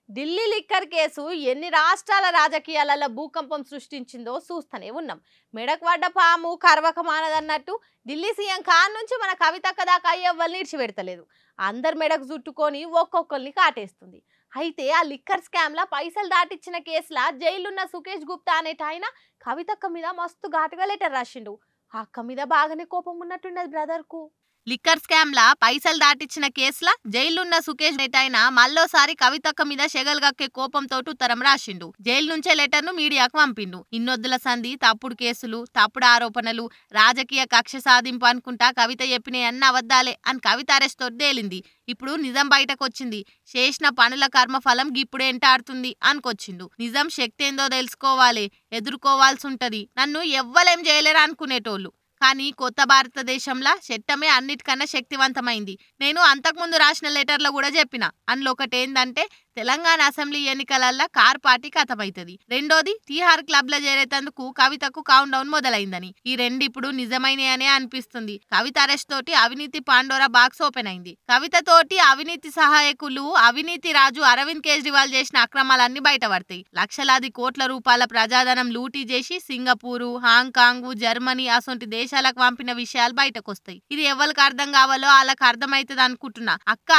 Delhi liquor case ఎన్ని రాష్ట్రాల రాజకీయాలలో భూకంపం సృష్టించిందో చూస్తూనే ఉన్నాం. మెడకు పడ్డ పాము కరవక మానదన్నట్టు ఢిల్లీ సీఎం ఖాన్ నుంచి మన కవితక్క దాకా ఎవ్వరిని ఇడిచిపెడతలేదు. అందరు మెడకు చుట్టుకొని ఒక్కొక్కరిని కాటేస్తుంది. అయితే ఆ లిక్కర్ స్కామ్లా పైసలు దాటిచ్చిన కేసులా జైలున్న సుకేష్ గుప్తా అనేట ఆయన కవితక్క మీద మస్తు ఘాటుగా లెటర్ రాసిండు. ఆ అక్క మీద బాగానే కోపం ఉన్నట్టున్నది బ్రదర్కు. లిక్కర్ స్కామ్ లా పైసలు దాటిచ్చిన కేసులా జైలున్న సుకేష్ నెటైనా మళ్ళోసారి కవితక్క మీద షెగల్గక్కే కోపంతో ఉత్తరం రాసిండు. జైలు నుంచే లెటర్ ను మీడియాకు పంపిండు. ఇన్నొద్దుల సంధి, తప్పుడు కేసులు, తప్పుడు ఆరోపణలు, రాజకీయ కక్ష సాధింపు అనుకుంటా కవిత చెప్పిన అన్న అబద్దాలే అని కవిత అరెస్ట్ తోటి తేలింది. ఇప్పుడు నిజం బయటకొచ్చింది. చేసిన పనుల కర్మఫలం గిప్పుడు ఎంటాడుతుంది అనుకొచ్చిండు. నిజం శక్తి ఏందో తెలుసుకోవాలి, ఎదుర్కోవాల్సి ఉంటది. నన్ను ఎవ్వలేం చేయలేరు అనుకునేటోళ్ళు. కానీ కొత్త భారతదేశంలో చట్టమే అన్నిటికన్నా శక్తివంతమైంది. నేను అంతకుముందు రాసిన లెటర్లో కూడా చెప్పిన. అందులో ఒకటి ఏంటంటే తెలంగాణ అసెంబ్లీ ఎన్నికలల్లో కార్ పార్టీ కథమవుతుంది. రెండోది తీహార్ క్లబ్ లో చేరేటందుకు కవితకు కౌంట్ డౌన్ మొదలైందని. ఈ రెండు ఇప్పుడు నిజమైనయనే అనిపిస్తుంది. కవిత అరెస్ట్ తోటి అవినీతి పాండోరా బాక్స్ ఓపెన్ అయింది. కవిత తోటి అవినీతి సహాయకులు అవినీతి రాజు అరవింద్ కేజ్రీవాల్ చేసిన అక్రమాలన్నీ బయటపడతాయి. లక్షలాది కోట్ల రూపాయల ప్రజాధనం లూటీ చేసి సింగపూరు, హాంకాంగ్, జర్మనీ అసొంటి దేశాలకు పంపిన విషయాలు బయటకు వస్తాయి. ఇది ఎవరికి అర్థం కావాలో వాళ్ళకి అర్థమవుతుంది అనుకుంటున్నా. అక్క,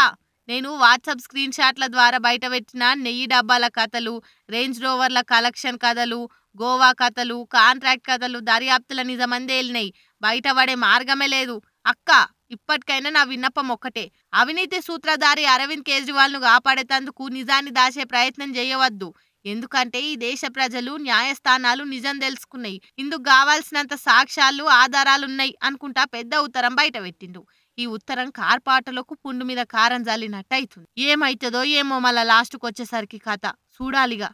నేను వాట్సాప్ స్క్రీన్ షాట్ల ద్వారా బయట పెట్టిన నెయ్యి డబ్బాల కథలు, రేంజ్ రోవర్ల కలెక్షన్ కథలు, గోవా కథలు, కాంట్రాక్ట్ కథలు దర్యాప్తుల నిజమందే వెళ్ళినాయి. బయటపడే మార్గమే లేదు. అక్క, ఇప్పటికైనా నా విన్నపం ఒక్కటే, అవినీతి సూత్రధారి అరవింద్ కేజ్రీవాల్ ను కాపాడేందుకు నిజాన్ని దాచే ప్రయత్నం చేయవద్దు. ఎందుకంటే ఈ దేశ ప్రజలు న్యాయస్థానాలు నిజం తెలుసుకున్నాయి. ఇందుకు కావాల్సినంత సాక్ష్యాలు ఆధారాలున్నాయి అనుకుంటా పెద్ద ఉత్తరం బయట పెట్టిండు. ఈ ఉత్తరం కార్పాటలకు పుండు మీద కారం జాలినట్టు అవుతుంది. ఏమైతుందో ఏమో మళ్ళా లాస్ట్కి వచ్చేసరికి కథ చూడాలిగా.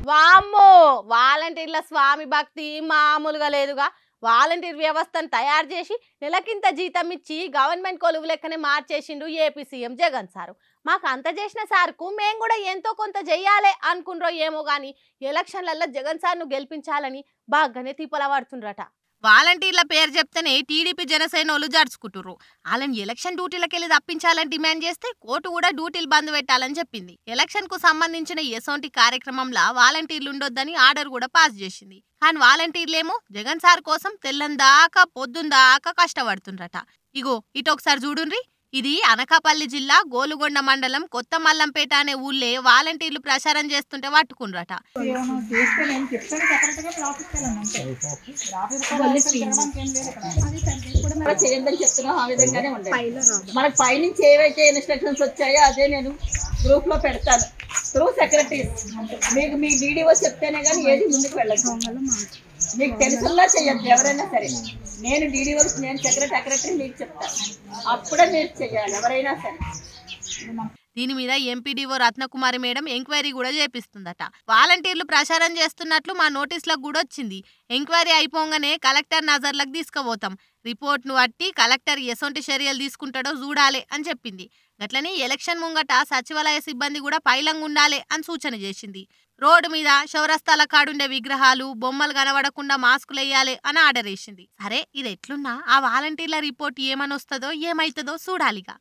వామ్మో, వాలంటీర్ల స్వామి భక్తి మామూలుగా లేదుగా. వాలంటీర్ వ్యవస్థను తయారు చేసి నెలకింత జీతం ఇచ్చి గవర్నమెంట్ కొలువు లెక్కనే మార్చేసిండు ఏపీ సీఎం జగన్ సారు. మాకు అంత చేసిన సార్కు మేము కూడా ఎంతో కొంత చెయ్యాలి అనుకున్రో ఏమో కానీ ఎలక్షన్లలో జగన్ సార్ను గెలిపించాలని బాగానే తిప్పల పడుతుండ్రట. వాలంటీర్ల పేరు చెప్తేనే టీడీపీ జనసేనోళ్ళు జరుచుకుంటుర్రు. వాళ్ళని ఎలక్షన్ డ్యూటీలకు వెళ్ళి తప్పించాలని డిమాండ్ చేస్తే కోర్టు కూడా డ్యూటీలు బంద్ పెట్టాలని చెప్పింది. ఎలక్షన్ కు సంబంధించిన ఎసోంటి కార్యక్రమంలో వాలంటీర్లు ఉండొద్దని ఆర్డర్ కూడా పాస్ చేసింది. కానీ వాలంటీర్లేమో జగన్ సార్ కోసం తెల్లందాకా పొద్దుందాకా కష్టపడుతుండ్రట. ఇగో ఇటు ఒకసారి చూడుండ్రి. ఇది అనకాపల్లి జిల్లా గోలుగొండ మండలం కొత్త మల్లంపేట అనే ఊళ్ళే వాలంటీర్లు ప్రచారం చేస్తుంటే పట్టుకుండ్రట. మనకు పైనుంచి ఏవైతే ఇన్స్ట్రక్షన్స్ వచ్చాయో అదే నేను గ్రూప్ లో పెడతాను త్రూ సెక్రటరీస్. మీకు మీ డీడీఓ చెప్తేనే కానీ ఏది ముందుకు వెళ్ళదు. మీకు తెలుసున్నా చెయ్యొద్దు ఎవరైనా సరే. నేను డీడీఓ, నేను సెక్రటరీ మీకు చెప్తాను, అప్పుడే మీరు చెయ్యాలి ఎవరైనా సరే. దీని మీద ఎంపీడీఓ రత్నకుమారి మేడం ఎంక్వైరీ కూడా చేపిస్తుందట. వాలంటీర్లు ప్రచారం చేస్తున్నట్లు మా నోటీసులకు కూడా వచ్చింది. ఎంక్వైరీ అయిపోగానే కలెక్టర్ నజర్లకు తీసుకుపోతాం. రిపోర్ట్ను బట్టి కలెక్టర్ ఎసొంటి చర్యలు తీసుకుంటాడో చూడాలి అని చెప్పింది. గట్లని ఎలక్షన్ ముంగట సచివాలయ సిబ్బంది కూడా పైలంగా ఉండాలి అని సూచన చేసింది. రోడ్డు మీద చౌరస్తాల కాడుండే విగ్రహాలు, బొమ్మలు కనబడకుండా మాస్కులు వేయాలి అని ఆర్డర్ వేసింది. సరే, ఇది ఎట్లున్నా ఆ వాలంటీర్ల రిపోర్ట్ ఏమని వస్తుందో ఏమైతుందో చూడాలిగా.